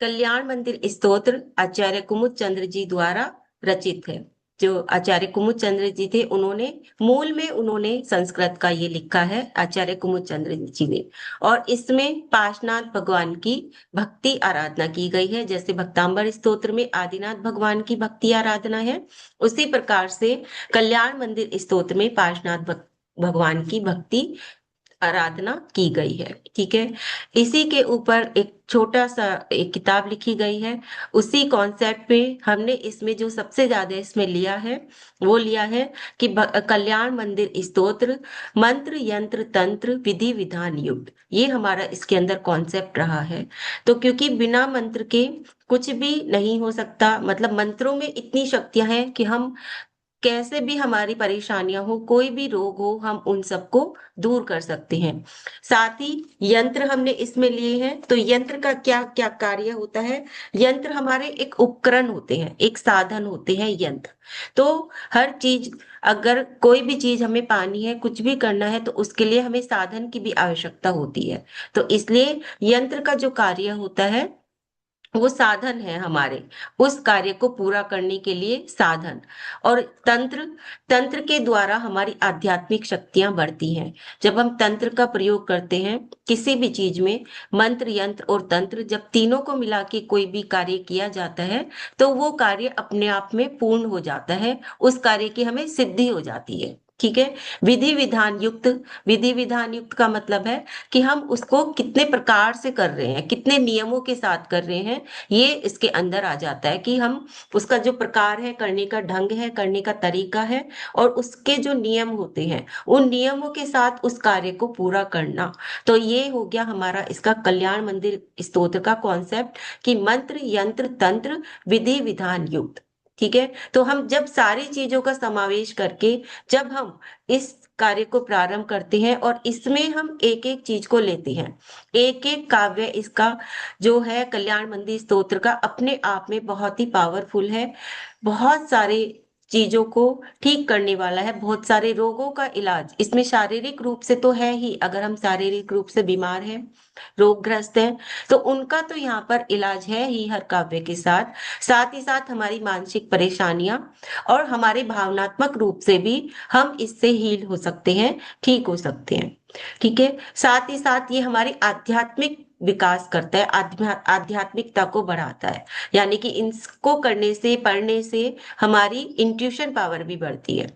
कल्याण मंदिर स्तोत्र आचार्य कुमुद चंद्र जी द्वारा रचित है। जो आचार्य कुमुद चंद्र जी थे, उन्होंने संस्कृत का ये लिखा है, आचार्य कुमुद चंद्र जी ने। और इसमें पार्श्वनाथ भगवान की भक्ति आराधना की गई है। जैसे भक्तांबर स्तोत्र में आदिनाथ भगवान की भक्ति आराधना है, उसी प्रकार से कल्याण मंदिर स्तोत्र में पार्श्वनाथ भगवान की भक्ति आराधना की गई है। ठीक है। इसी के ऊपर एक छोटा सा एक किताब लिखी गई है। उसी कॉन्सेप्ट पे हमने इसमें जो सबसे ज्यादा इसमें लिया है, वो लिया है कि कल्याण मंदिर स्तोत्र मंत्र यंत्र तंत्र विधि विधान युक्त, ये हमारा इसके अंदर कॉन्सेप्ट रहा है। तो क्योंकि बिना मंत्र के कुछ भी नहीं हो सकता, मतलब मंत्रों में इतनी शक्तियां हैं कि हम कैसे भी हमारी परेशानियां हो, कोई भी रोग हो, हम उन सबको दूर कर सकते हैं। साथ ही यंत्र हमने इसमें लिए हैं। तो यंत्र का क्या क्या कार्य होता है? यंत्र हमारे एक उपकरण होते हैं, एक साधन होते हैं यंत्र। तो हर चीज, अगर कोई भी चीज हमें पानी है, कुछ भी करना है, तो उसके लिए हमें साधन की भी आवश्यकता होती है। तो इसलिए यंत्र का जो कार्य होता है, वो साधन है हमारे उस कार्य को पूरा करने के लिए साधन। और तंत्र, तंत्र के द्वारा हमारी आध्यात्मिक शक्तियां बढ़ती हैं। जब हम तंत्र का प्रयोग करते हैं किसी भी चीज में, मंत्र यंत्र और तंत्र, जब तीनों को मिला के कोई भी कार्य किया जाता है, तो वो कार्य अपने आप में पूर्ण हो जाता है, उस कार्य की हमें सिद्धि हो जाती है। ठीक है। विधि विधान युक्त, विधि विधान युक्त का मतलब है कि हम उसको कितने प्रकार से कर रहे हैं, कितने नियमों के साथ कर रहे हैं, ये इसके अंदर आ जाता है कि हम उसका जो प्रकार है, करने का ढंग है, करने का तरीका है, और उसके जो नियम होते हैं, उन नियमों के साथ उस कार्य को पूरा करना। तो ये हो गया हमारा इसका कल्याण मंदिर स्तोत्र का कॉन्सेप्ट, कि मंत्र यंत्र तंत्र विधि विधान युक्त। ठीक है। तो हम जब सारी चीजों का समावेश करके जब हम इस कार्य को प्रारंभ करते हैं, और इसमें हम एक एक चीज को लेते हैं, एक एक काव्य इसका जो है कल्याण मंदिर स्तोत्र का अपने आप में बहुत ही पावरफुल है। बहुत सारे चीजों को ठीक करने वाला है, बहुत सारे रोगों का इलाज इसमें शारीरिक रूप से तो है ही। अगर हम शारीरिक रूप से बीमार हैं, रोगग्रस्त हैं, तो उनका तो यहाँ पर इलाज है ही हर काव्य के साथ। साथ ही साथ हमारी मानसिक परेशानियां और हमारे भावनात्मक रूप से भी हम इससे हील हो सकते हैं, ठीक हो सकते हैं। ठीक है। साथ ही साथ ये हमारी आध्यात्मिक विकास करता है, आध्यात्मिकता को बढ़ाता है। यानी कि इनको करने से, पढ़ने से हमारी इंट्यूशन पावर भी बढ़ती है।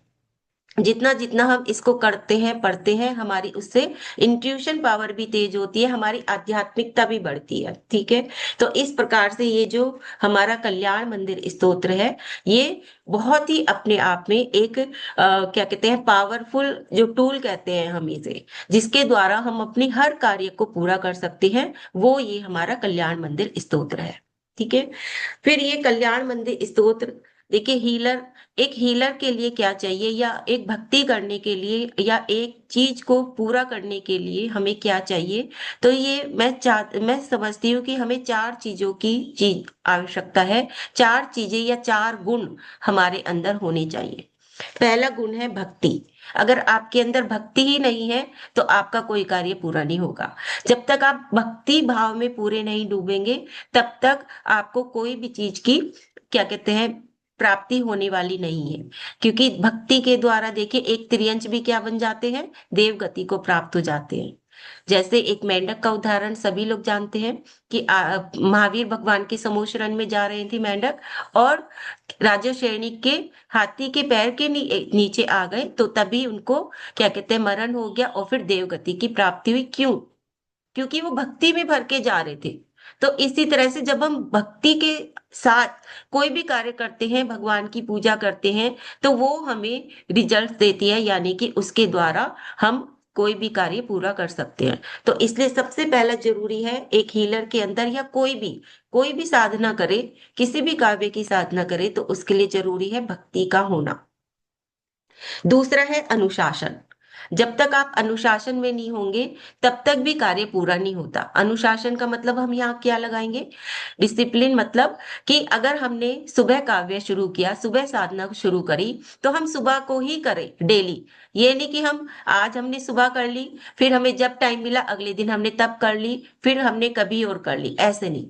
जितना जितना हम इसको करते हैं, पढ़ते हैं, हमारी उससे इंट्यूशन पावर भी तेज होती है, हमारी आध्यात्मिकता भी बढ़ती है। ठीक है। तो इस प्रकार से ये जो हमारा कल्याण मंदिर स्तोत्र है, ये बहुत ही अपने आप में एक क्या कहते हैं, पावरफुल जो टूल कहते हैं हम इसे, जिसके द्वारा हम अपनी हर कार्य को पूरा कर सकते हैं, वो ये हमारा कल्याण मंदिर स्तोत्र है। ठीक है। फिर ये कल्याण मंदिर स्तोत्र, देखिए हीलर, एक हीलर के लिए क्या चाहिए, या एक भक्ति करने के लिए, या एक चीज को पूरा करने के लिए हमें क्या चाहिए? तो ये मैं समझती हूँ कि हमें चार चीजों की चीज आवश्यकता है। चार चीजें या चार गुण हमारे अंदर होने चाहिए। पहला गुण है भक्ति। अगर आपके अंदर भक्ति ही नहीं है, तो आपका कोई कार्य पूरा नहीं होगा। जब तक आप भक्ति भाव में पूरे नहीं डूबेंगे, तब तक आपको कोई भी चीज की क्या कहते हैं, प्राप्ति होने वाली नहीं है। क्योंकि भक्ति के द्वारा देखिए, एक त्रियंच भी क्या बन जाते हैं, देव गति को प्राप्त हो जाते हैं। जैसे एक मेंढक का उदाहरण सभी लोग जानते हैं कि महावीर भगवान के समूह शरण में जा रही थी मेंढक, और राजा श्रेणी के हाथी के पैर के नीचे आ गए, तो तभी उनको क्या कहते हैं, मरण हो गया, और फिर देवगति की प्राप्ति हुई। क्यों? क्योंकि वो भक्ति में भर के जा रहे थे। तो इसी तरह से जब हम भक्ति के साथ कोई भी कार्य करते हैं, भगवान की पूजा करते हैं, तो वो हमें रिजल्ट देती है, यानी कि उसके द्वारा हम कोई भी कार्य पूरा कर सकते हैं। तो इसलिए सबसे पहला जरूरी है एक हीलर के अंदर, या कोई भी साधना करे, किसी भी काव्य की साधना करे, तो उसके लिए जरूरी है भक्ति का होना। दूसरा है अनुशासन। जब तक आप अनुशासन में नहीं होंगे, तब तक भी कार्य पूरा नहीं होता। अनुशासन का मतलब हम यहाँ क्या लगाएंगे? डिसिप्लिन। मतलब कि अगर हमने सुबह काव्य शुरू किया, सुबह साधना शुरू करी, तो हम सुबह को ही करें डेली। ये नहीं कि हम आज हमने सुबह कर ली, फिर हमें जब टाइम मिला अगले दिन हमने तब कर ली, फिर हमने कभी और कर ली, ऐसे नहीं।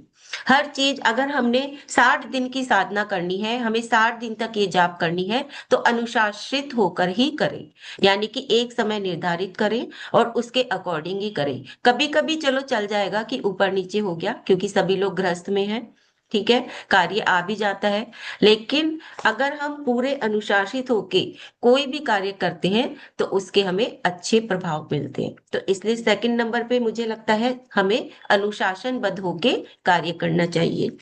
हर चीज अगर हमने 60 दिन की साधना करनी है, हमें 60 दिन तक ये जाप करनी है, तो अनुशासित होकर ही करें। यानी कि एक समय निर्धारित करें और उसके अकॉर्डिंग ही करें। कभी कभी चलो चल जाएगा कि ऊपर नीचे हो गया, क्योंकि सभी लोग गृहस्थ में हैं, ठीक है, कार्य आ भी जाता है। लेकिन अगर हम पूरे अनुशासित होके कोई भी कार्य करते हैं तो उसके हमें अच्छे प्रभाव मिलते हैं। तो इसलिए सेकंड नंबर पे मुझे लगता है हमें अनुशासनबद्ध होके कार्य करना चाहिए।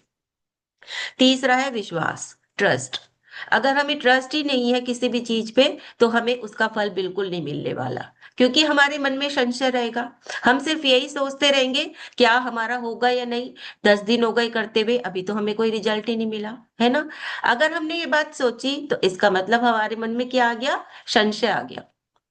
तीसरा है विश्वास, ट्रस्ट। अगर हमें ट्रस्ट ही नहीं है किसी भी चीज पे, तो हमें उसका फल बिल्कुल नहीं मिलने वाला, क्योंकि हमारे मन में संशय रहेगा। हम सिर्फ यही सोचते रहेंगे क्या हमारा होगा या नहीं। 10 दिन हो गए करते हुए, अभी तो हमें कोई रिजल्ट ही नहीं मिला, है ना। अगर हमने ये बात सोची तो इसका मतलब हमारे मन में क्या आ गया, संशय आ गया।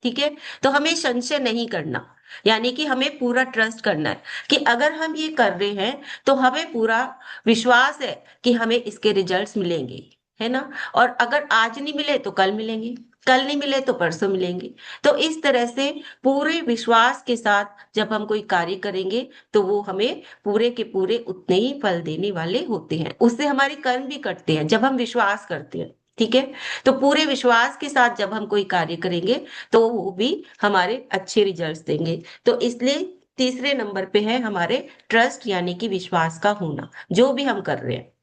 ठीक है, तो हमें संशय नहीं करना, यानी कि हमें पूरा ट्रस्ट करना है कि अगर हम ये कर रहे हैं तो हमें पूरा विश्वास है कि हमें इसके रिजल्ट्स मिलेंगे, है ना। और अगर आज नहीं मिले तो कल मिलेंगे, कल नहीं मिले तो परसों मिलेंगे। तो इस तरह से पूरे विश्वास के साथ जब हम कोई कार्य करेंगे तो वो हमें पूरे के पूरे उतने ही फल देने वाले होते हैं। उससे हमारे कर्म भी कटते हैं जब हम विश्वास करते हैं, ठीक है। तो पूरे विश्वास के साथ जब हम कोई कार्य करेंगे तो वो भी हमारे अच्छे रिजल्ट्स देंगे। तो इसलिए तीसरे नंबर पे है हमारे ट्रस्ट, यानी कि विश्वास का होना जो भी हम कर रहे हैं।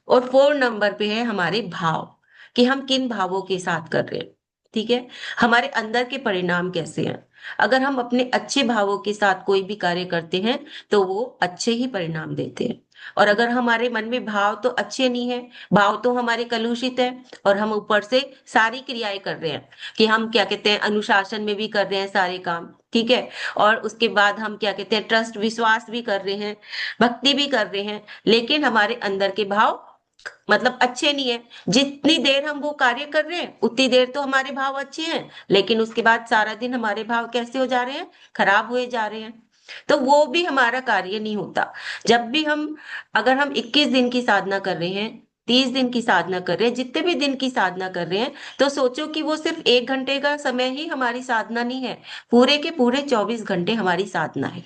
और 4 नंबर पे है हमारे भाव, कि हम किन भावों के साथ कर रहे हैं, ठीक है। हमारे अंदर के परिणाम कैसे हैं। अगर हम अपने अच्छे भावों के साथ कोई भी कार्य करते हैं तो वो अच्छे ही परिणाम देते हैं। और अगर हमारे मन में भाव तो अच्छे नहीं है, भाव तो हमारे कलुषित है, और हम ऊपर से सारी क्रियाएं कर रहे हैं, कि हम क्या कहते हैं अनुशासन में भी कर रहे हैं सारे काम, ठीक है। और उसके बाद हम क्या कहते हैं ट्रस्ट विश्वास भी कर रहे हैं, भक्ति भी कर रहे हैं, लेकिन हमारे अंदर के भाव मतलब अच्छे नहीं है। जितनी देर हम वो कार्य कर रहे हैं उतनी देर तो हमारे भाव अच्छे हैं, लेकिन उसके बाद सारा दिन हमारे भाव कैसे हो जा रहे हैं, खराब हुए जा रहे हैं। तो वो भी हमारा कार्य नहीं होता। जब भी हम, अगर हम 21 दिन की साधना कर रहे हैं, 30 दिन की साधना कर रहे हैं, जितने भी दिन की साधना कर रहे हैं, तो सोचो कि वो सिर्फ 1 घंटे का समय ही हमारी साधना नहीं है, पूरे के पूरे 24 घंटे हमारी साधना है,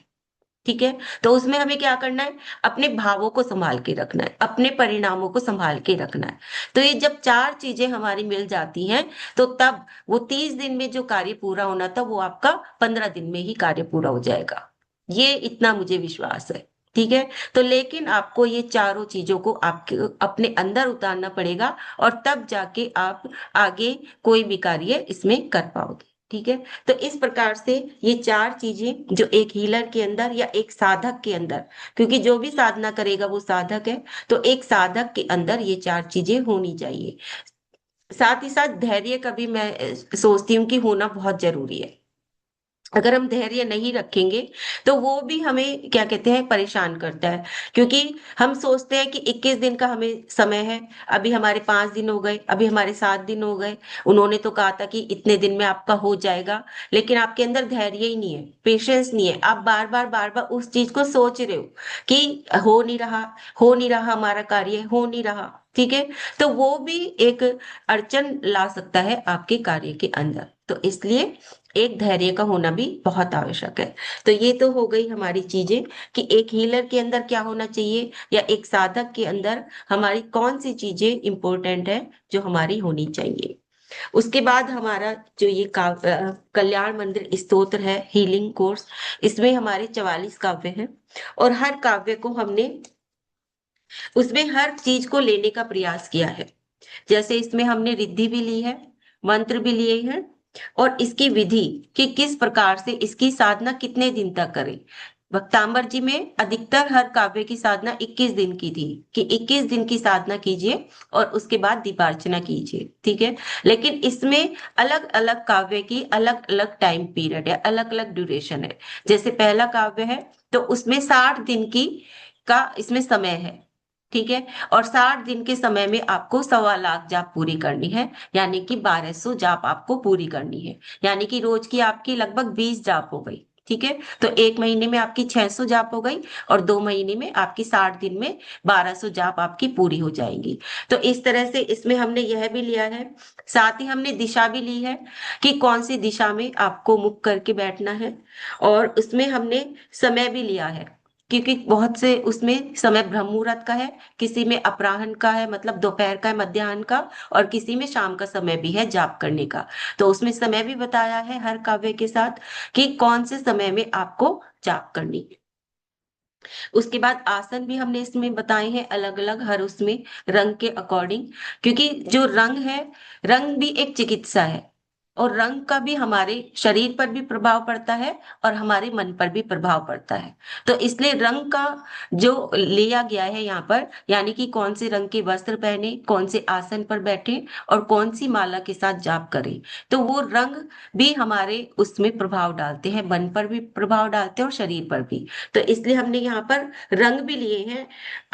ठीक है। तो उसमें हमें क्या करना है, अपने भावों को संभाल के रखना है, अपने परिणामों को संभाल के रखना है। तो ये जब चार चीजें हमारी मिल जाती हैं, तो तब वो 30 दिन में जो कार्य पूरा होना था वो आपका 15 दिन में ही कार्य पूरा हो जाएगा। ये इतना मुझे विश्वास है, ठीक है। तो लेकिन आपको ये चारों चीजों को आपके अपने अंदर उतारना पड़ेगा, और तब जाके आप आगे कोई भी कार्य इसमें कर पाओगे, ठीक है। तो इस प्रकार से ये चार चीजें जो एक हीलर के अंदर या एक साधक के अंदर, क्योंकि जो भी साधना करेगा वो साधक है, तो एक साधक के अंदर ये चार चीजें होनी चाहिए। साथ ही साथ धैर्य का भी मैं सोचती हूँ कि होना बहुत जरूरी है। अगर हम धैर्य नहीं रखेंगे तो वो भी हमें क्या कहते हैं परेशान करता है, क्योंकि हम सोचते हैं कि 21 दिन का हमें समय है, अभी हमारे 5 दिन हो गए, अभी हमारे 7 दिन हो गए, उन्होंने तो कहा था कि इतने दिन में आपका हो जाएगा, लेकिन आपके अंदर धैर्य ही नहीं है, पेशेंस नहीं है, आप बार बार उस चीज को सोच रहे हो कि हो नहीं रहा, हो नहीं रहा, हमारा कार्य हो नहीं रहा, ठीक है। तो वो भी एक अड़चन ला सकता है आपके कार्य के अंदर। तो इसलिए एक धैर्य का होना भी बहुत आवश्यक है। तो ये तो हो गई हमारी चीजें कि एक हीलर के अंदर क्या होना चाहिए, या एक साधक के अंदर हमारी कौन सी चीजें इंपॉर्टेंट है जो हमारी होनी चाहिए। उसके बाद हमारा जो ये कल्याण मंदिर स्तोत्र है, हीलिंग कोर्स, इसमें हमारे 44 काव्य हैं, और हर काव्य को हमने उसमें हर चीज को लेने का प्रयास किया है। जैसे इसमें हमने रिद्धि भी ली है, मंत्र भी लिए हैं, और इसकी विधि कि किस प्रकार से इसकी साधना कितने दिन तक करें। भक्तांबर जी में अधिकतर हर काव्य की साधना 21 दिन की थी, कि 21 दिन की साधना कीजिए और उसके बाद दीपार्चना कीजिए, ठीक है। लेकिन इसमें अलग अलग काव्य की अलग अलग टाइम पीरियड है, अलग अलग ड्यूरेशन है। जैसे पहला काव्य है तो उसमें 60 दिन की का इसमें समय है, ठीक है। और 60 दिन के समय में आपको 1.25 लाख जाप पूरी करनी है, यानी कि 1200 जाप आपको पूरी करनी है, यानी कि रोज की आपकी लगभग 20 जाप हो गई, ठीक है। तो एक महीने में आपकी 600 जाप हो गई, और 2 महीने में आपकी 60 दिन में 1200 जाप आपकी पूरी हो जाएंगी। तो इस तरह से इसमें हमने यह भी लिया है। साथ ही हमने दिशा भी ली है कि कौन सी दिशा में आपको मुख करके बैठना है, और उसमें हमने समय भी लिया है क्योंकि बहुत से उसमें समय ब्रह्म मुहूर्त का है, किसी में अपराह्न का है मतलब दोपहर का है, मध्याह्न का, और किसी में शाम का समय भी है जाप करने का। तो उसमें समय भी बताया है हर काव्य के साथ कि कौन से समय में आपको जाप करनी है। उसके बाद आसन भी हमने इसमें बताए हैं अलग अलग, हर उसमें रंग के अकॉर्डिंग, क्योंकि जो रंग है, रंग भी एक चिकित्सा है, और रंग का भी हमारे शरीर पर भी प्रभाव पड़ता है और हमारे मन पर भी प्रभाव पड़ता है। तो इसलिए रंग का जो लिया गया है यहाँ पर, यानी कि कौन से रंग के वस्त्र पहने, कौन से आसन पर बैठे और कौन सी माला के साथ जाप करें, तो वो रंग भी हमारे उसमें प्रभाव डालते हैं, मन पर भी प्रभाव डालते हैं और शरीर पर भी। तो इसलिए हमने यहाँ पर रंग भी लिए हैं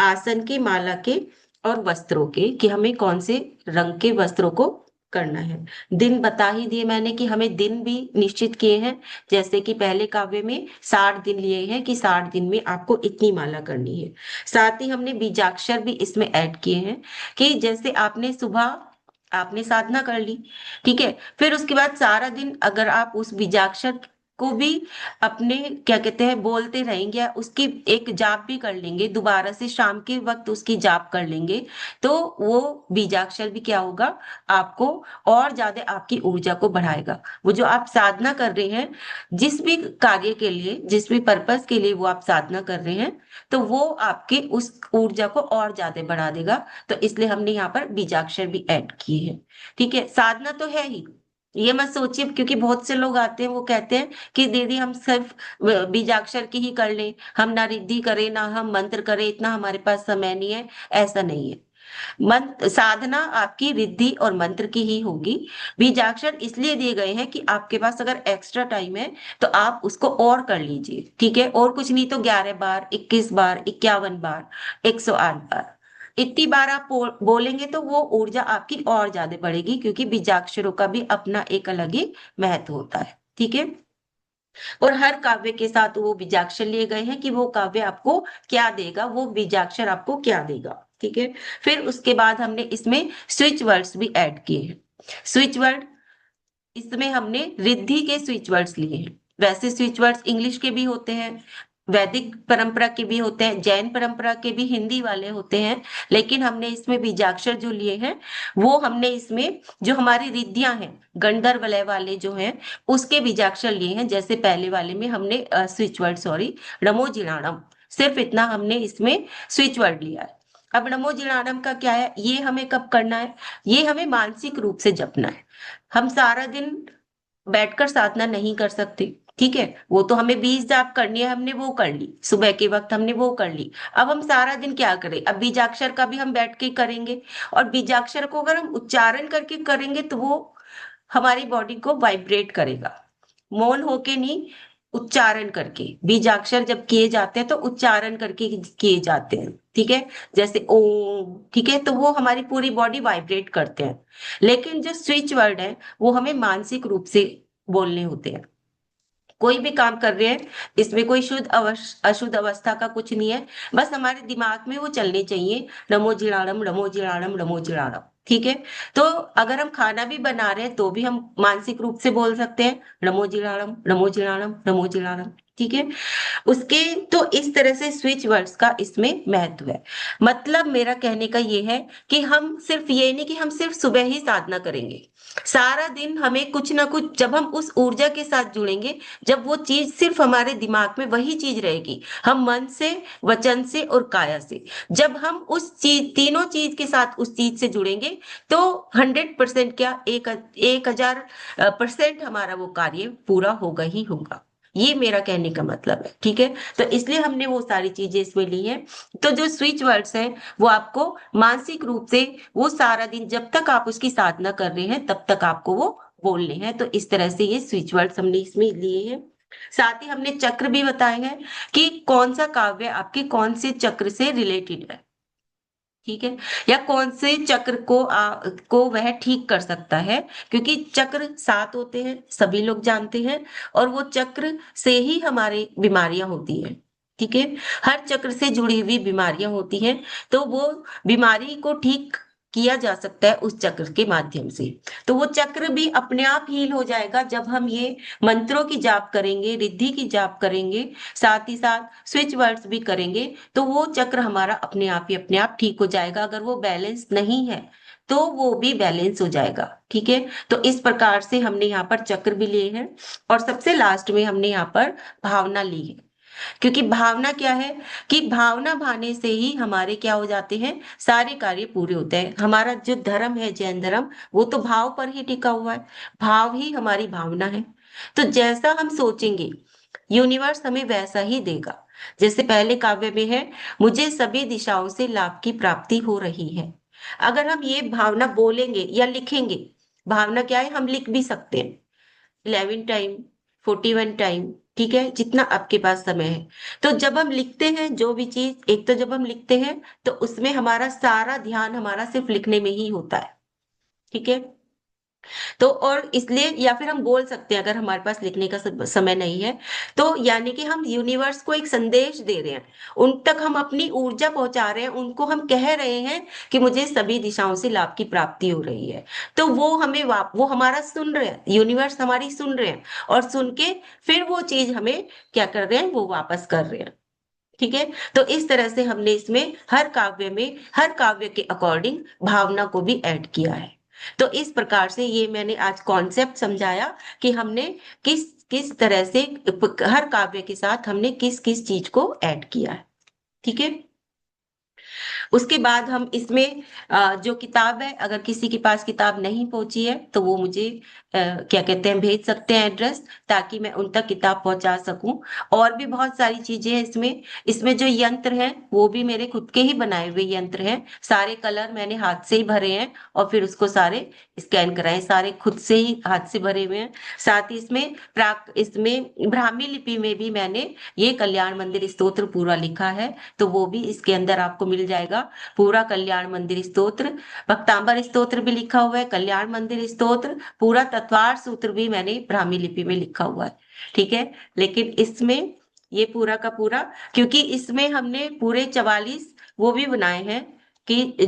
आसन के, माला के और वस्त्रों के, कि हमें कौन से रंग के वस्त्रों को करना है। दिन बता ही दिए मैंने कि हमें दिन भी निश्चित किए हैं, जैसे कि पहले काव्य में 60 दिन लिए हैं कि 60 दिन में आपको इतनी माला करनी है। साथ ही हमने बीजाक्षर भी इसमें ऐड किए हैं, कि जैसे आपने सुबह आपने साधना कर ली, ठीक है, फिर उसके बाद सारा दिन अगर आप उस बीजाक्षर को भी अपने क्या कहते हैं बोलते रहेंगे, या उसकी एक जाप भी कर लेंगे, दोबारा से शाम के वक्त उसकी जाप कर लेंगे, तो वो बीजाक्षर भी क्या होगा, आपको और ज्यादा आपकी ऊर्जा को बढ़ाएगा। वो जो आप साधना कर रहे हैं, जिस भी कार्य के लिए, जिस भी पर्पस के लिए वो आप साधना कर रहे हैं, तो वो आपके उस ऊर्जा को और ज्यादा बढ़ा देगा। तो इसलिए हमने यहाँ पर बीजाक्षर भी ऐड किए हैं। ठीक है, साधना तो है ही, ये मत सोचिए, क्योंकि बहुत से लोग आते हैं वो कहते हैं कि दीदी हम सिर्फ बीजाक्षर की ही कर लें, हम ना रिद्धि करें ना हम मंत्र करें, इतना हमारे पास समय नहीं है। ऐसा नहीं है, मंत्र साधना आपकी रिद्धि और मंत्र की ही होगी। बीजाक्षर इसलिए दिए गए हैं कि आपके पास अगर एक्स्ट्रा टाइम है तो आप उसको और कर लीजिए, ठीक है, और कुछ नहीं तो 11 बार, 21 बार, 51 बार, 108 बार, इतनी बार आप बोलेंगे तो वो ऊर्जा आपकी और ज्यादा बढ़ेगी, क्योंकि बीजाक्षरों का भी अपना एक अलग ही महत्व होता है। ठीक है, और हर काव्य के साथ वो बीजाक्षर लिए गए हैं कि वो काव्य आपको क्या देगा, वो बीजाक्षर आपको क्या देगा। ठीक है, फिर उसके बाद हमने इसमें स्विच वर्ड्स भी ऐड किए हैं। स्विच वर्ड, इसमें हमने रिद्धि के स्विच वर्ड्स लिए हैं। वैसे स्विच वर्ड्स इंग्लिश के भी होते हैं, वैदिक परंपरा के भी होते हैं, जैन परंपरा के भी हिंदी वाले होते हैं, लेकिन हमने इसमें बीजाक्षर जो लिए हैं, वो हमने इसमें जो हमारी रिद्धियां हैं, गंधर्व वलय वाले जो हैं, उसके बीजाक्षर लिए हैं। जैसे पहले वाले में हमने स्विच वर्ड, सॉरी, नमो जिणाणम, सिर्फ इतना हमने इसमें स्विच वर्ड लिया है। अब नमो जिणाणम का क्या है, ये हमें कब करना है, ये हमें मानसिक रूप से जपना है। हम सारा दिन बैठकर साधना नहीं कर सकते, ठीक है, वो तो हमें 20 जाप करनी है, हमने वो कर ली, सुबह के वक्त हमने वो कर ली। अब हम सारा दिन क्या करें, अब बीजाक्षर का भी हम बैठ के करेंगे, और बीजाक्षर को अगर हम उच्चारण करके करेंगे तो वो हमारी बॉडी को वाइब्रेट करेगा, मौन होके नहीं, उच्चारण करके। बीजाक्षर जब किए जाते हैं तो उच्चारण करके किए जाते हैं, ठीक है, जैसे ओम, ठीक है, तो वो हमारी पूरी बॉडी वाइब्रेट करते हैं। लेकिन जो स्विच वर्ड है वो हमें मानसिक रूप से बोलने होते हैं। कोई भी काम कर रहे हैं, इसमें कोई शुद्ध अशुद्ध अवस्था का कुछ नहीं है, बस हमारे दिमाग में वो चलने चाहिए, नमो जिणाणम, नमो जिणाणम, नमो जिणाणम। ठीक है, तो अगर हम खाना भी बना रहे हैं तो भी हम मानसिक रूप से बोल सकते हैं, नमो जिणाणम, नमो जिणाणम, नमो जिणाणम। ठीक है, उसके तो इस तरह से स्विच वर्ड्स का इसमें महत्व है। मतलब मेरा कहने का ये है कि हम सिर्फ ये नहीं कि हम सिर्फ सुबह ही साधना करेंगे, सारा दिन हमें कुछ ना कुछ, जब हम उस ऊर्जा के साथ जुड़ेंगे, जब वो चीज सिर्फ हमारे दिमाग में वही चीज रहेगी, हम मन से, वचन से और काया से, जब हम उस चीज, तीनों चीज के साथ उस चीज से जुड़ेंगे, तो 100% क्या, 1000% हमारा वो कार्य पूरा होगा ही होगा। ये मेरा कहने का मतलब है। ठीक है, तो इसलिए हमने वो सारी चीजें इसमें ली हैं। तो जो स्विच वर्ड्स हैं वो आपको मानसिक रूप से, वो सारा दिन जब तक आप उसकी साधना कर रहे हैं तब तक आपको वो बोलने हैं। तो इस तरह से ये स्विच वर्ड्स हमने इसमें लिए हैं। साथ ही हमने चक्र भी बताए हैं कि कौन सा काव्य आपके कौन से चक्र से रिलेटेड है, ठीक है, या कौन से चक्र को वह ठीक कर सकता है, क्योंकि चक्र 7 होते हैं, सभी लोग जानते हैं, और वो चक्र से ही हमारी बीमारियां होती हैं। ठीक है, हर चक्र से जुड़ी हुई बीमारियां होती हैं, तो वो बीमारी को ठीक किया जा सकता है उस चक्र के माध्यम से। तो वो चक्र भी अपने आप हील हो जाएगा जब हम ये मंत्रों की जाप करेंगे, रिद्धि की जाप करेंगे, साथ ही साथ स्विच वर्ड्स भी करेंगे, तो वो चक्र हमारा अपने आप ही अपने आप ठीक हो जाएगा। अगर वो बैलेंस नहीं है तो वो भी बैलेंस हो जाएगा। ठीक है, तो इस प्रकार से हमने यहाँ पर चक्र भी लिए हैं, और सबसे लास्ट में हमने यहाँ पर भावना ली है। क्योंकि भावना क्या है कि भावना भाने से ही हमारे क्या हो जाते हैं, सारे कार्य पूरे होते हैं। हमारा जो धर्म है, जैन धर्म, वो तो भाव पर ही टिका हुआ है, भाव ही हमारी भावना है। तो जैसा हम सोचेंगे यूनिवर्स हमें वैसा ही देगा। जैसे पहले काव्य में है, मुझे सभी दिशाओं से लाभ की प्राप्ति हो रही है। अगर हम ये भावना बोलेंगे या लिखेंगे, भावना क्या है, हम लिख भी सकते हैं 11 टाइम, 41 टाइम, ठीक है, जितना आपके पास समय है। तो जब हम लिखते हैं जो भी चीज, एक तो जब हम लिखते हैं तो उसमें हमारा सारा ध्यान हमारा सिर्फ लिखने में ही होता है। ठीक है, तो और इसलिए, या फिर हम बोल सकते हैं अगर हमारे पास लिखने का समय नहीं है, तो यानी कि हम यूनिवर्स को एक संदेश दे रहे हैं, उन तक हम अपनी ऊर्जा पहुंचा रहे हैं, उनको हम कह रहे हैं कि मुझे सभी दिशाओं से लाभ की प्राप्ति हो रही है। तो वो हमें वो हमारा सुन रहे हैं, यूनिवर्स हमारी सुन रहे हैं, और सुन के फिर वो चीज हमें क्या कर रहे हैं, वो वापस कर रहे हैं। ठीक है, तो इस तरह से हमने इसमें हर काव्य में, हर काव्य के अकॉर्डिंग भावना को भी ऐड किया है। तो इस प्रकार से ये मैंने आज कॉन्सेप्ट समझाया कि हमने किस किस तरह से हर काव्य के साथ हमने किस किस चीज को ऐड किया है। ठीक है, उसके बाद हम इसमें जो किताब है, अगर किसी के पास किताब नहीं पहुंची है तो वो मुझे क्या कहते हैं, भेज सकते हैं एड्रेस, ताकि मैं उन तक किताब पहुंचा सकूं। और भी बहुत सारी चीजें हैं इसमें। इसमें जो यंत्र हैं वो भी मेरे खुद के ही बनाए हुए यंत्र हैं, सारे कलर मैंने हाथ से ही भरे हैं, और फिर उसको सारे स्कैन कराए, सारे खुद से ही हाथ से भरे हुए हैं। साथ ही इसमें इसमें ब्राह्मी लिपि में भी मैंने ये कल्याण मंदिर स्तोत्र पूरा लिखा है, तो वो भी इसके अंदर आपको मिल जाएगा। पूरा कल्याण मंदिर स्तोत्र, भक्तांबर स्तोत्र भी लिखा हुआ है, कल्याण मंदिर स्तोत्र, पूरा तत्वार सूत्र भी मैंने ब्राह्मी लिपि में लिखा हुआ है। ठीक है, लेकिन इसमें ये पूरा का पूरा, क्योंकि इसमें हमने पूरे 44 वो भी बनाए हैं कि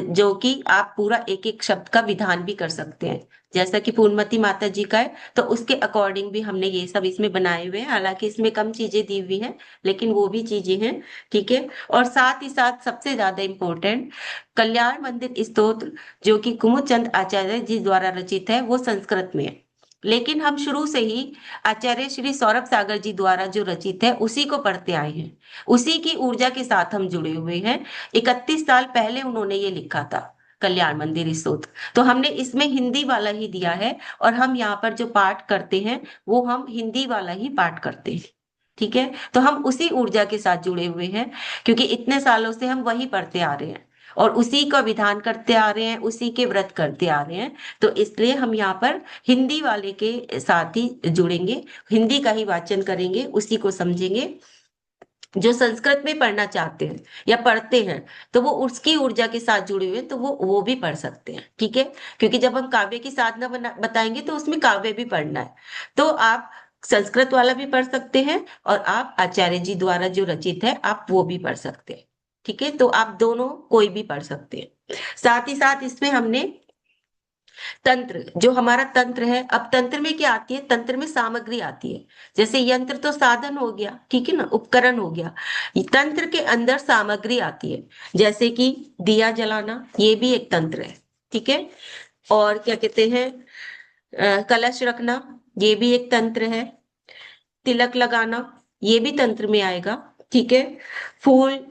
जो कि आप पूरा एक एक शब्द का विधान भी कर सकते हैं, जैसा कि पूर्णमती माता जी का है, तो उसके अकॉर्डिंग भी हमने ये सब इसमें बनाए हुए हैं। हालांकि इसमें कम चीजें दी हुई हैं, लेकिन वो भी चीजें हैं। ठीक है, और साथ ही साथ सबसे ज्यादा इम्पोर्टेंट, कल्याण मंदिर स्तोत्र जो कि कुमुदचंद आचार्य जी द्वारा रचित है, वो संस्कृत में है। लेकिन हम शुरू से ही आचार्य श्री सौरभ सागर जी द्वारा जो रचित है उसी को पढ़ते आए हैं, उसी की ऊर्जा के साथ हम जुड़े हुए हैं। 31 साल पहले उन्होंने ये लिखा था, कल्याण मंदिर स्तोत्र। तो हमने इसमें हिंदी वाला ही दिया है, और हम यहाँ पर जो पाठ करते हैं वो हम हिंदी वाला ही पाठ करते हैं। ठीक है, तो हम उसी ऊर्जा के साथ जुड़े हुए हैं, क्योंकि इतने सालों से हम वही पढ़ते आ रहे हैं, और उसी का विधान करते आ रहे हैं, उसी के व्रत करते आ रहे हैं। तो इसलिए हम यहाँ पर हिंदी वाले के साथ ही जुड़ेंगे, हिंदी का ही वाचन करेंगे, उसी को समझेंगे। जो संस्कृत में पढ़ना चाहते हैं या पढ़ते हैं, तो वो उसकी ऊर्जा के साथ जुड़े हुए हैं, तो वो भी पढ़ सकते हैं। ठीक है, क्योंकि जब हम काव्य की साधना बताएंगे तो उसमें काव्य भी पढ़ना है। तो आप संस्कृत वाला भी पढ़ सकते हैं, और आप आचार्य जी द्वारा जो रचित है आप वो भी पढ़ सकते हैं। ठीक है, तो आप दोनों कोई भी पढ़ सकते हैं। साथ ही साथ इसमें हमने तंत्र, जो हमारा तंत्र है, अब तंत्र में क्या आती है, तंत्र में सामग्री आती है। जैसे यंत्र तो साधन हो गया, ठीक है ना, उपकरण हो गया, तंत्र के अंदर सामग्री आती है। जैसे कि दिया जलाना, ये भी एक तंत्र है। ठीक है, और क्या कहते हैं, कलश रखना, ये भी एक तंत्र है। तिलक लगाना, ये भी तंत्र में आएगा। ठीक है, फूल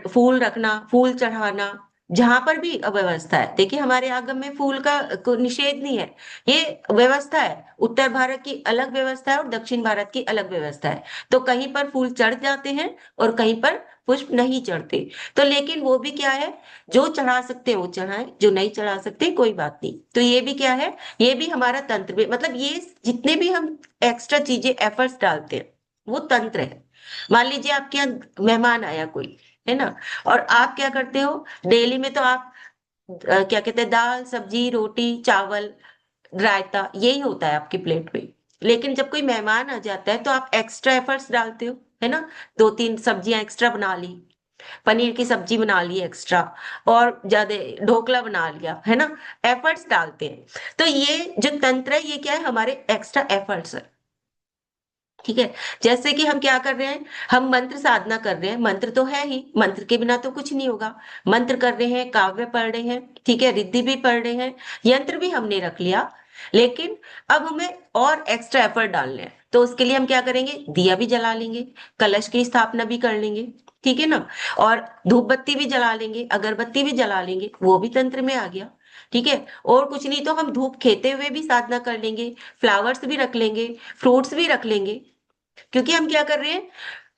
फूल रखना, फूल चढ़ाना, जहां पर भी अव्यवस्था है, देखिए हमारे आगम में फूल का कोई निषेध नहीं है, ये व्यवस्था है। उत्तर भारत की अलग व्यवस्था है और दक्षिण भारत की अलग व्यवस्था है। तो कहीं पर फूल चढ़ जाते हैं और कहीं पर पुष्प नहीं चढ़ते। तो लेकिन वो भी क्या है, जो चढ़ा सकते हैं वो चढ़ाएं, जो नहीं चढ़ा सकते कोई बात नहीं। तो ये भी क्या है, ये भी हमारा तंत्र में, मतलब ये जितने भी हम एक्स्ट्रा चीजें एफर्ट्स डालते हैं वो तंत्र है। मान लीजिए आपके यहाँ मेहमान आया कोई, है ना, और आप क्या करते हो, डेली में तो आप क्या कहते हैं, दाल सब्जी रोटी चावल रायता यही होता है आपकी प्लेट में। लेकिन जब कोई मेहमान आ जाता है तो आप एक्स्ट्रा एफर्ट्स डालते हो, है ना, 2-3 सब्जियां एक्स्ट्रा बना ली, पनीर की सब्जी बना ली एक्स्ट्रा, और ज्यादा ढोकला बना लिया, है ना, एफर्ट्स डालते हैं। तो ये जो तंत्र है ये क्या है, हमारे एक्स्ट्रा एफर्ट्स है। ठीक है। जैसे कि हम क्या कर रहे हैं, हम मंत्र साधना कर रहे हैं, मंत्र तो है ही, मंत्र के बिना तो कुछ नहीं होगा। मंत्र कर रहे हैं, काव्य पढ़ रहे हैं, ठीक है, रिद्धि भी पढ़ रहे हैं, यंत्र भी हमने रख लिया। लेकिन अब हमें और एक्स्ट्रा एफर्ट डालने हैं, तो उसके लिए हम क्या करेंगे, दिया भी जला लेंगे, कलश की स्थापना भी कर लेंगे, ठीक है ना, और धूप बत्ती भी जला लेंगे, अगरबत्ती भी जला लेंगे, वो भी तंत्र में आ गया। ठीक है। और कुछ नहीं तो हम धूप खेते हुए भी साधना कर लेंगे, फ्लावर्स भी रख लेंगे, फ्रूट्स भी रख लेंगे, क्योंकि हम क्या कर रहे हैं,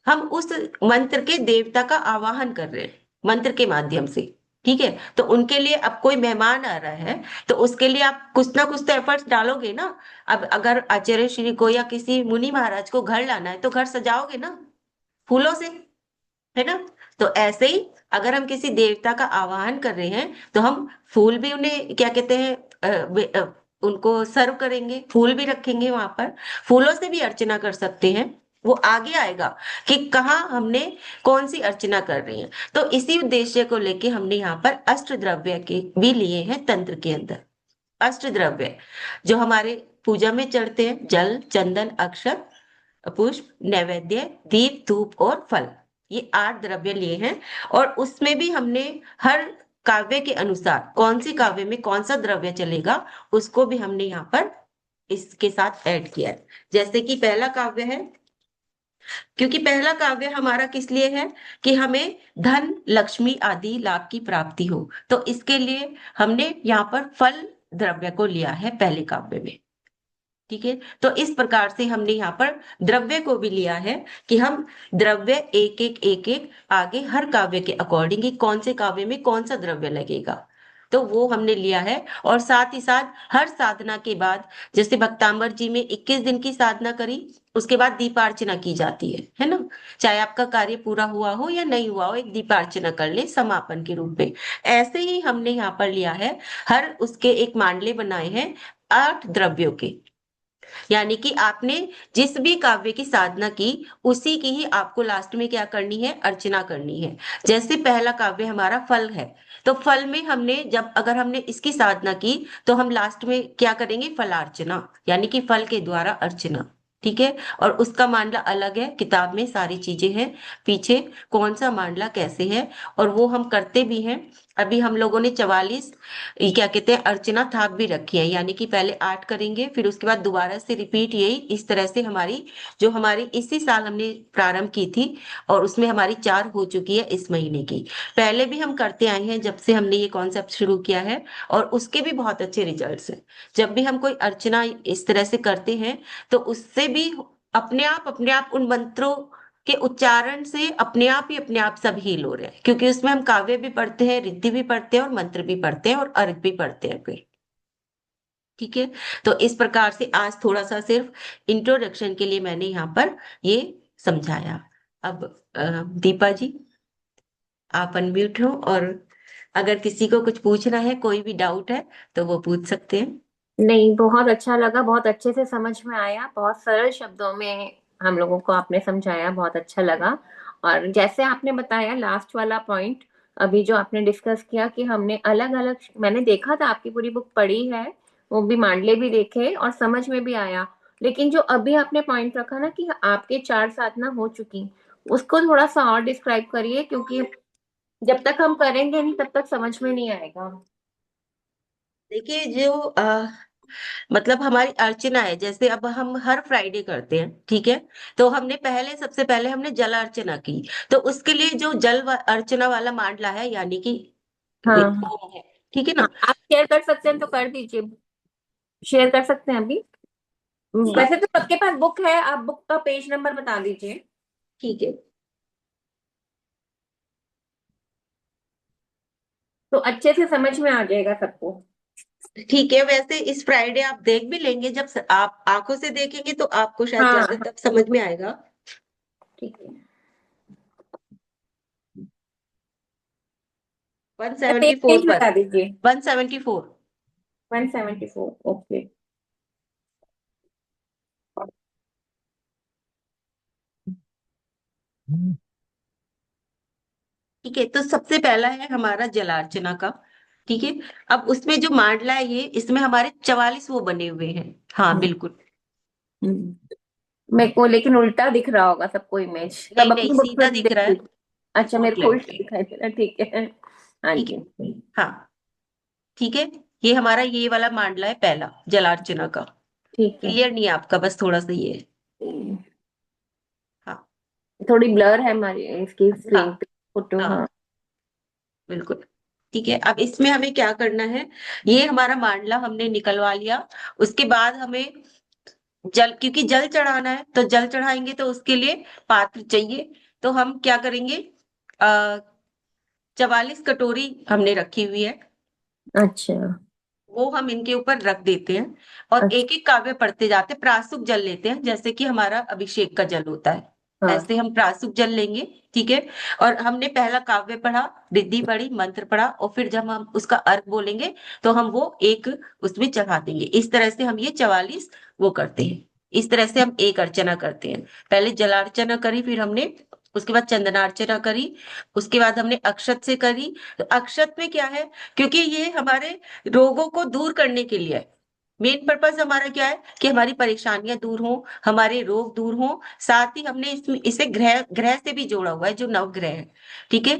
हम उस मंत्र के देवता का आवाहन कर रहे हैं मंत्र के माध्यम से। ठीक है। तो उनके लिए अब कोई मेहमान आ रहा है, तो उसके लिए आप कुछ ना कुछ तो एफर्ट्स डालोगे ना। अब अगर आचार्य श्री को या किसी मुनि महाराज को घर लाना है, तो घर सजाओगे ना फूलों से, है ना। तो ऐसे ही अगर हम किसी देवता का आवाहन कर रहे हैं, तो हम फूल भी उन्हें क्या कहते हैं, उनको सर्व करेंगे, फूल भी रखेंगे वहां पर, फूलों से भी अर्चना कर सकते हैं। वो आगे आएगा कि कहाँ हमने कौन सी अर्चना कर रही है। तो इसी उद्देश्य को लेके हमने यहाँ पर अष्ट द्रव्य के भी लिए हैं तंत्र के अंदर। अष्ट द्रव्य जो हमारे पूजा में चढ़ते हैं, जल, चंदन, अक्षत, पुष्प, नैवेद्य, दीप, धूप और फल, ये 8 द्रव्य लिए हैं। और उसमें भी हमने हर काव्य के अनुसार कौन सी काव्य में कौन सा द्रव्य चलेगा, उसको भी हमने यहाँ पर इसके साथ ऐड किया है। जैसे कि पहला काव्य है, क्योंकि पहला काव्य हमारा किस लिए है, कि हमें धन, लक्ष्मी आदि लाभ की प्राप्ति हो, तो इसके लिए हमने यहाँ पर फल द्रव्य को लिया है पहले काव्य में। ठीक है। तो इस प्रकार से हमने यहाँ पर द्रव्य को भी लिया है, कि हम द्रव्य एक एक आगे हर काव्य के अकॉर्डिंग कि कौन से काव्य में कौन सा द्रव्य लगेगा, तो वो हमने लिया है। और साथ ही साथ हर साधना के बाद, जैसे भक्तांबर जी में 21 दिन की साधना करी, उसके बाद दीपार्चना की जाती है ना। चाहे आपका कार्य पूरा हुआ हो या नहीं हुआ हो, एक दीपार्चना कर ले समापन के रूप में। ऐसे ही हमने यहाँ पर लिया है, हर उसके एक मांडले बनाए हैं 8 द्रव्यों के। यानी कि आपने जिस भी काव्य की साधना की, उसी की ही आपको लास्ट में क्या करनी है, अर्चना करनी है। जैसे पहला काव्य हमारा फल है, तो फल में हमने जब अगर हमने इसकी साधना की, तो हम लास्ट में क्या करेंगे, फलार्चना, यानी कि फल के द्वारा अर्चना। ठीक है। और उसका मांडला अलग है, किताब में सारी चीजें हैं पीछे, कौन सा मांडला कैसे है, और वो हम करते भी हैं। अभी हम लोगों ने 44 ये क्या कहते हैं, अर्चना थाप भी रखी है, यानी कि पहले 8 करेंगे, फिर उसके बाद दोबारा से रिपीट, यही इस तरह से हमारी जो हमारी इसी साल हमने प्रारंभ की थी, और उसमें हमारी 4 हो चुकी है इस महीने की। पहले भी हम करते आए हैं जब से हमने ये कॉन्सेप्ट शुरू किया है, और उसके भी बहुत अच्छे रिजल्ट्स हैं। जब भी हम कोई अर्चना इस तरह से करते हैं, तो उससे भी अपने आप उन मंत्रों के उच्चारण से अपने आप सब हील हो रहे हैं, क्योंकि उसमें हम काव्य भी पढ़ते हैं, रिद्धि भी पढ़ते हैं, और मंत्र भी पढ़ते हैं, और अर्घ भी पढ़ते हैं फिर। ठीक है। तो इस प्रकार से आज थोड़ा सा सिर्फ इंट्रोडक्शन के लिए मैंने यहाँ पर ये समझाया। अब दीपा जी, आप अनम्यूट हो, और अगर किसी को कुछ पूछना है, कोई भी डाउट है, तो वो पूछ सकते हैं। नहीं, बहुत अच्छा लगा, बहुत अच्छे से समझ में आया, बहुत सरल शब्दों में हम लोगों को आपने समझाया, बहुत अच्छा लगा। और जैसे आपने बताया लास्ट वाला पॉइंट, अभी जो आपने डिस्कस किया कि हमने अलग अलग, मैंने देखा था आपकी पूरी बुक पढ़ी है, वो भी मांडले भी देखे और समझ में भी आया। लेकिन जो अभी आपने पॉइंट रखा ना कि आपके 4 साधना हो चुकी, उसको थोड़ा सा और डिस्क्राइब करिए, क्योंकि जब तक हम करेंगे नहीं तब तक समझ में नहीं आएगा। देखिए, जो मतलब हमारी अर्चना है, जैसे अब हम हर फ्राइडे करते हैं, ठीक है, तो हमने पहले सबसे पहले हमने जल अर्चना की, तो उसके लिए जो अर्चना वाला मांडला है, यानी कि हाँ। ओम है, ठीक है हाँ, ना। आप शेयर कर सकते हैं तो कर दीजिए, शेयर कर सकते हैं अभी। वैसे तो सबके पास बुक है, आप बुक का पेज नंबर बता दीजिए। ठीक है। तो अच्छे से समझ में आ जाएगा सबको। ठीक है, वैसे इस फ्राइडे आप देख भी लेंगे, जब आप आंखों से देखेंगे तो आपको शायद हाँ ज्यादा हाँ, तब समझ में आएगा। ठीक है। 174 पेज पर, बता दीजिए। 174। 174, ओके। ठीक है, तो सबसे पहला है हमारा जलार्चना का। ठीक है, अब उसमें जो मांडला है, ये इसमें हमारे 44 वो बने हुए हैं। हाँ हम्म, बिल्कुल। मेरे को लेकिन उल्टा दिख रहा होगा सबको इमेज, नहीं सब नहीं, अपनी बुक सीधा में दिख रहा है। देख। अच्छा, मेरे को आउटलाइन उल्टा पे। दिखाई दे रहा है, ठीक है। हाँ ठीक है। जी। हाँ ठीक है, ये हमारा ये वाला मांडला है पहला जलार्चना का। ठीक है। क्लियर नहीं है आपका, बस थोड़ा सा ये है। हाँ। थोड़ी ब्लर है हमारी इसकी हाँ। स्क्रीन पे फोटो, हाँ। हाँ बिल्कुल। ठीक है, अब इसमें हमें क्या करना है, ये हमारा मांडला हमने निकलवा लिया। उसके बाद हमें जल, क्योंकि जल चढ़ाना है तो जल चढ़ाएंगे तो उसके लिए पात्र चाहिए। तो हम क्या करेंगे, आ 44 कटोरी हमने रखी हुई है, अच्छा। वो हम इनके ऊपर रख देते हैं। और अच्छा। एक एक काव्य पढ़ते जाते हैं, प्रासुक जल लेते हैं जैसे कि हमारा अभिषेक का जल होता है, हाँ। ऐसे हम प्रासुक जल लेंगे। ठीक है, और हमने पहला काव्य पढ़ा, रिद्धि पढ़ी, मंत्र पढ़ा, और फिर जब हम उसका अर्घ बोलेंगे तो हम वो एक उसमें चढ़ा देंगे। इस तरह से हम ये 44 वो करते हैं। इस तरह से हम एक अर्चना करते हैं। पहले जलार्चना करी, फिर हमने उसके बाद चंदनार्चना करी, उसके बाद हमने अक्षत से करी। तो अक्षत में क्या है, क्योंकि ये हमारे रोगों को दूर करने के लिए है। मेन पर्पस हमारा क्या है कि हमारी परेशानियां दूर हों, हमारे रोग दूर हों। साथ ही हमने इसमें इसे ग्रह ग्रह से भी जोड़ा हुआ है, जो नवग्रह है। ठीक है,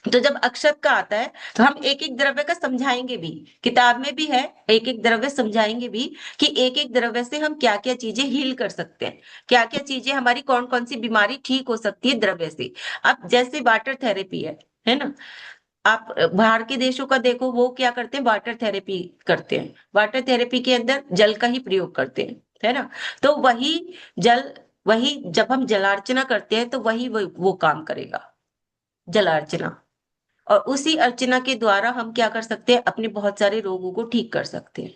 तो जब अक्षत का आता है तो हम एक एक द्रव्य का समझाएंगे भी, किताब में भी है, एक एक द्रव्य समझाएंगे भी कि एक एक द्रव्य से हम क्या क्या चीजें हील कर सकते हैं, क्या क्या चीजें हमारी कौन कौन सी बीमारी ठीक हो सकती है द्रव्य से। अब जैसे वाटर थेरेपी है ना, आप बाहर के देशों का देखो, वो क्या करते हैं, वाटर थेरेपी करते हैं। वाटर थेरेपी के अंदर जल का ही प्रयोग करते हैं, है ना। तो वही जल, वही जब हम जलार्चना करते हैं तो वही वो काम करेगा, जलार्चना। और उसी अर्चना के द्वारा हम क्या कर सकते हैं, अपने बहुत सारे रोगों को ठीक कर सकते हैं।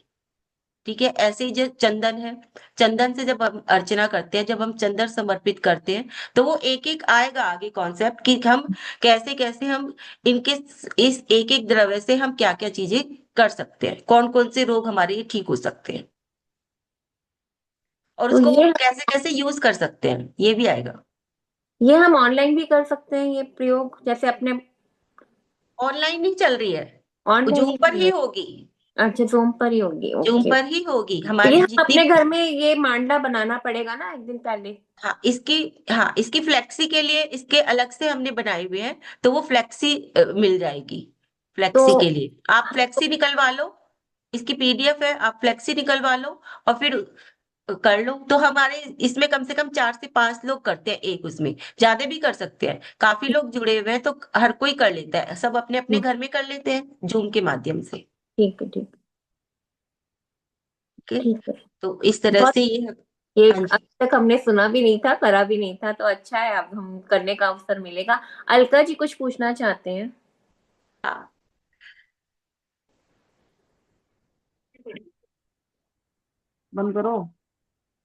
ठीक है, ऐसे ही जो चंदन है, चंदन से जब हम अर्चना करते हैं, जब हम चंदन समर्पित करते हैं, तो वो एक एक आएगा आगे कॉन्सेप्ट कि हम कैसे कैसे हम इनके इस एक एक द्रव्य से हम क्या क्या चीजें कर सकते हैं, कौन कौन से रोग हमारे ठीक हो सकते हैं, और तो उसको ये कैसे कैसे यूज कर सकते हैं, ये भी आएगा। ये हम ऑनलाइन भी कर सकते हैं ये प्रयोग, जैसे अपने ऑनलाइन नहीं चल रही है, वो ऑनलाइन जूम ही पर कर ही रहे होगी। हैं। अच्छा, जूम पर ही होगी, जूम ओके। पर ही होगी तो ये हमारी हम जितनी। अपने घर में ये मांडला बनाना पड़ेगा ना एक दिन पहले? हाँ इसकी, हाँ इसकी फ्लेक्सी के लिए इसके अलग से हमने बनाए हुए हैं, तो वो फ्लेक्सी मिल जाएगी। तो फ्लेक्सी के लिए आप फ्लेक्सी निकलवा लो, इसकी पीडीएफ है, आप फ्लेक्सी निकलवा लो और फिर कर लो। तो हमारे इसमें कम से कम 4 से 5 लोग करते हैं एक उसमें, ज्यादा भी कर सकते हैं, काफी लोग जुड़े हुए हैं तो हर कोई कर लेता है, सब अपने अपने घर में कर लेते हैं जूम के माध्यम से। ठीक है, ठीक। ओके, ठीक है। तो इस तरह बहुत, से ये। ये हाँ अब जी। तक हमने सुना भी नहीं था, करा भी नहीं था, तो अच्छा है, अब हम करने का अवसर मिलेगा। अलका जी कुछ पूछना चाहते हैं? हाँ, बंद करो।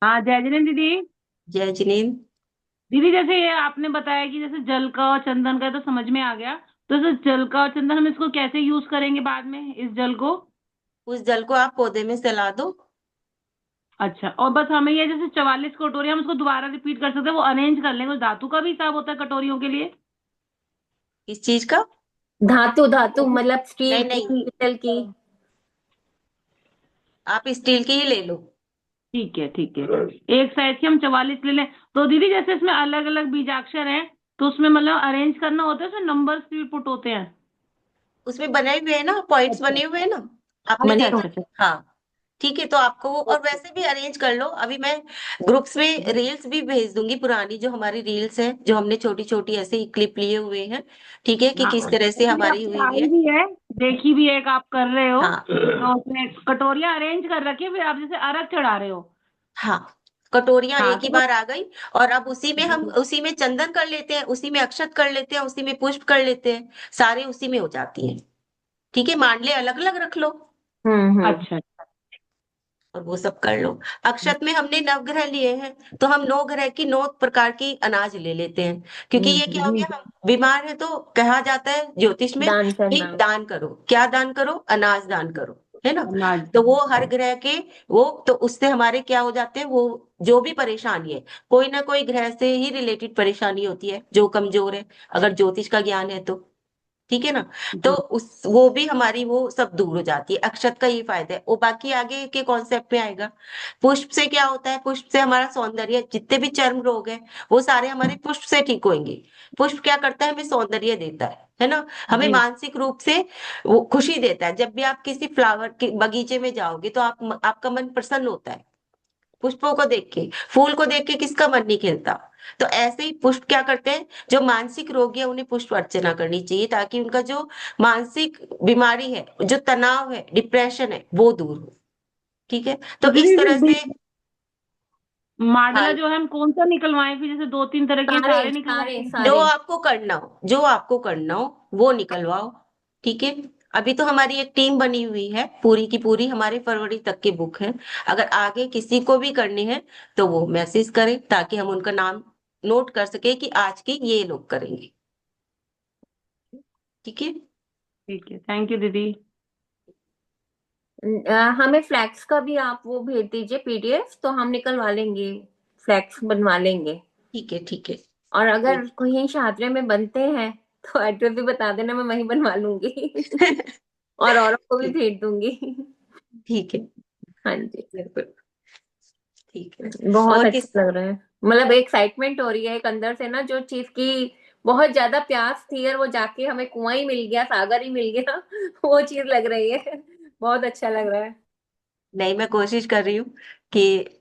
हाँ, जय जिनेन्द्र दीदी। जय जिनेन्द्र। दीदी, जैसे ये आपने बताया कि जैसे जल का और चंदन का, तो समझ में आ गया। तो जैसे जल का और चंदन, हम इसको कैसे यूज करेंगे बाद में, इस जल को? उस जल को आप पौधे में जला दो। अच्छा, और बस हमें ये जैसे 44 कटोरी, हम उसको दोबारा रिपीट कर सकते हैं, वो अरेंज कर लेंगे। उस धातु का भी हिसाब होता है कटोरियों के लिए? इस चीज का। धातु, धातु मतलब स्टील नहीं की, नहीं, पीतल की? आप स्टील की ही ले लो। ठीक है, ठीक है। एक साइज की हम 44 ले लें। तो दीदी, जैसे इसमें अलग अलग बीजाक्षर हैं, तो उसमें मतलब अरेंज करना होता है, उसमें नंबर्स भी पुट होते हैं? उसमें बने हुए हैं ना, पॉइंट्स अच्छा, बने हुए हैं ना, आपने बने देखा। होते हैं। हाँ ठीक है, तो आपको वो और वैसे भी अरेंज कर लो। अभी मैं ग्रुप्स में रील्स भी भेज दूंगी, पुरानी जो हमारी रील्स हैं, जो हमने छोटी छोटी ऐसे ही क्लिप लिए हुए हैं। ठीक है, कि हाँ, किस तरह से दीदी हमारी आपकी हुई हुई आई है। भी है, देखी भी है, एक आप कर रहे हो। हाँ। तो उसमें कटोरियां अरेंज कर रखी है, फिर आप जैसे अर्घ चढ़ा रहे हो। हाँ, कटोरियां हाँ, एक ही तो बार आ गई, और अब उसी में हम उसी में चंदन कर लेते हैं, उसी में अक्षत कर लेते हैं, उसी में पुष्प कर लेते हैं, सारे उसी में हो जाती हैं। ठीक है, मांडले अलग अलग रख लो हम्म। अच्छा। और वो सब कर लो। अक्षत में हमने नवग्रह लिए हैं, तो हम 9 ग्रह की 9 प्रकार की अनाज ले लेते हैं। क्योंकि ये क्या हो हम्म। गया, हम बीमार है तो कहा जाता है ज्योतिष में दान कि करना। दान करो, क्या दान करो, अनाज दान करो, है ना। अनाज। तो वो हर ग्रह के, वो तो उससे हमारे क्या हो जाते हैं, वो जो भी परेशानी है, कोई ना कोई ग्रह से ही रिलेटेड परेशानी होती है जो कमजोर है, अगर ज्योतिष का ज्ञान है तो। ठीक है ना। तो जी उस वो भी हमारी वो सब दूर हो जाती है, अक्षत का ये फायदा है। वो बाकी आगे के कॉन्सेप्ट में आएगा। पुष्प से क्या होता है, पुष्प से हमारा सौंदर्य, जितने भी चर्म रोग है वो सारे हमारे पुष्प से ठीक होंगे। पुष्प क्या करता है, हमें सौंदर्य देता है ना, हमें जी मानसिक रूप से वो खुशी देता है। जब भी आप किसी फ्लावर के बगीचे में जाओगे तो आपका मन प्रसन्न होता है। पुष्पों को देख के, फूल को देख के किसका मन नहीं खिलता। तो ऐसे ही पुष्प क्या करते हैं, जो मानसिक रोगी है उन्हें पुष्प अर्चना करनी चाहिए, ताकि उनका जो मानसिक बीमारी है, जो तनाव है, डिप्रेशन है, वो दूर हो। ठीक है, तो तो दीदी इस फिर तरह से। माडला हाँ, जो है हम कौन सा निकलवाएं फिर, जैसे 2-3 तरह के सारे सारे सारे निकलवाएं? जो सारे आपको करना हो, जो आपको करना हो वो निकलवाओ। ठीक है। अभी तो हमारी एक टीम बनी हुई है पूरी की पूरी, हमारे फरवरी तक की बुक है। अगर आगे किसी को भी करनी है तो वो मैसेज करें, ताकि हम उनका नाम नोट कर सके कि आज की ये लोग करेंगे। ठीक है। ठीक है, थैंक यू दीदी। हमें फ्लैक्स का भी आप वो भेज दीजिए पीडीएफ, तो हम निकलवा लेंगे, फ्लैक्स बनवा लेंगे। ठीक है। ठीक है। और अगर कहीं शादरे में बनते हैं तो एड्रेस भी बता देना, मैं वहीं बनवा लूंगी। और औरों को भी ठीक। भेज दूंगी। ठीक है। हाँ जी। बिल्कुल। ठीक है। बहुत और किस। अच्छा लग रहा है, मतलब एक्साइटमेंट हो रही है एक अंदर से ना, जो चीज की बहुत ज्यादा प्यास थी और वो जाके हमें कुआं ही मिल गया, सागर ही मिल गया। वो चीज लग रही है, बहुत अच्छा लग रहा है। नहीं, मैं कोशिश कर रही हूँ कि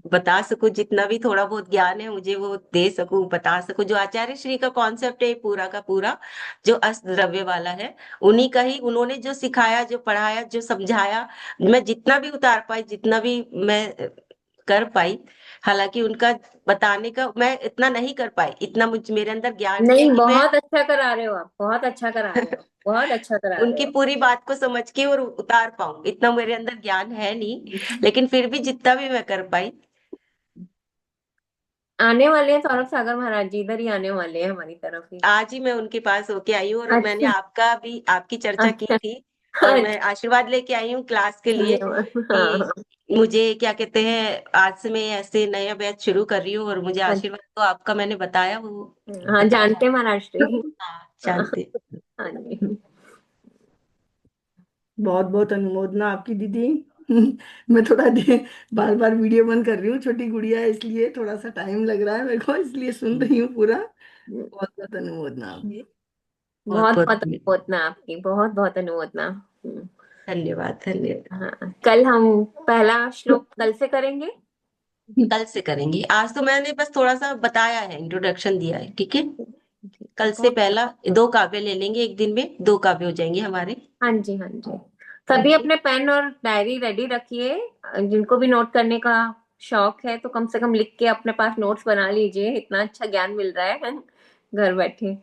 बता सकूं, जितना भी थोड़ा बहुत ज्ञान है मुझे वो दे सकूं, बता सकूं। जो आचार्य श्री का कॉन्सेप्ट है पूरा का पूरा, जो अष्ट द्रव्य वाला है, उन्हीं का ही उन्होंने जो सिखाया, जो पढ़ाया, जो समझाया, मैं जितना भी उतार पाई, जितना भी मैं कर पाई। हालांकि उनका बताने का मैं इतना नहीं कर पाई, इतना मुझ मेरे अंदर ज्ञान है नहीं, कि मैं बहुत अच्छा करा रहे हो आप, बहुत अच्छा करा रहे हो, बहुत अच्छा करा रहे उनकी हो। पूरी बात को समझ के और उतार पाऊं, इतना मेरे अंदर ज्ञान है नहीं। लेकिन फिर भी जितना भी मैं कर पाई। आने वाले हैं सौरभ सागर महाराज जी, इधर ही आने वाले हैं हमारी तरफ ही। आज ही मैं उनके पास होके आई हूँ, और मैंने अच्छा। आपकी चर्चा की अच्छा। थी। और मैं अच्छा। आशीर्वाद लेके आई हूँ क्लास के लिए धन्यवाद। हाँ कि हाँ। मुझे क्या कहते हैं, आज से मैं ऐसे नया बैच शुरू कर रही हूँ, और मुझे अच्छा। आशीर्वाद तो आपका मैंने बताया वो हाँ, बताया। जानते हैं महाराष्ट्री। हाँ, हाँ। जानते। हाँ जी। बहुत बहुत अनुमोदना आपकी दीदी। मैं थोड़ा दे बार बार वीडियो बंद कर रही हूँ, छोटी गुड़िया है इसलिए थोड़ा सा टाइम लग रहा है मेरे को, इसलिए सुन रही हूँ पूरा। बहुत बहुत अनुमोदना आपकी। बहुत बहुत बहुत बहुत अनुमोदना आपकी, बहुत बहुत अनुमोदना। धन्यवाद। धन्यवाद। हाँ, कल हम पहला श्लोक कल से करेंगे। कल से करेंगे, आज तो मैंने बस थोड़ा सा बताया है, इंट्रोडक्शन दिया है। ठीक है। ठीक है, कल से बहुत। पहला 2 काव्य ले लेंगे, एक दिन में 2 काव्य हो जाएंगे हमारे। हाँ जी, हाँ जी। सभी ओके। अपने पेन और डायरी रेडी रखिए। जिनको भी नोट करने का शौक है तो कम से कम लिख के अपने पास नोट्स बना लीजिए, इतना अच्छा ज्ञान मिल रहा है घर बैठे।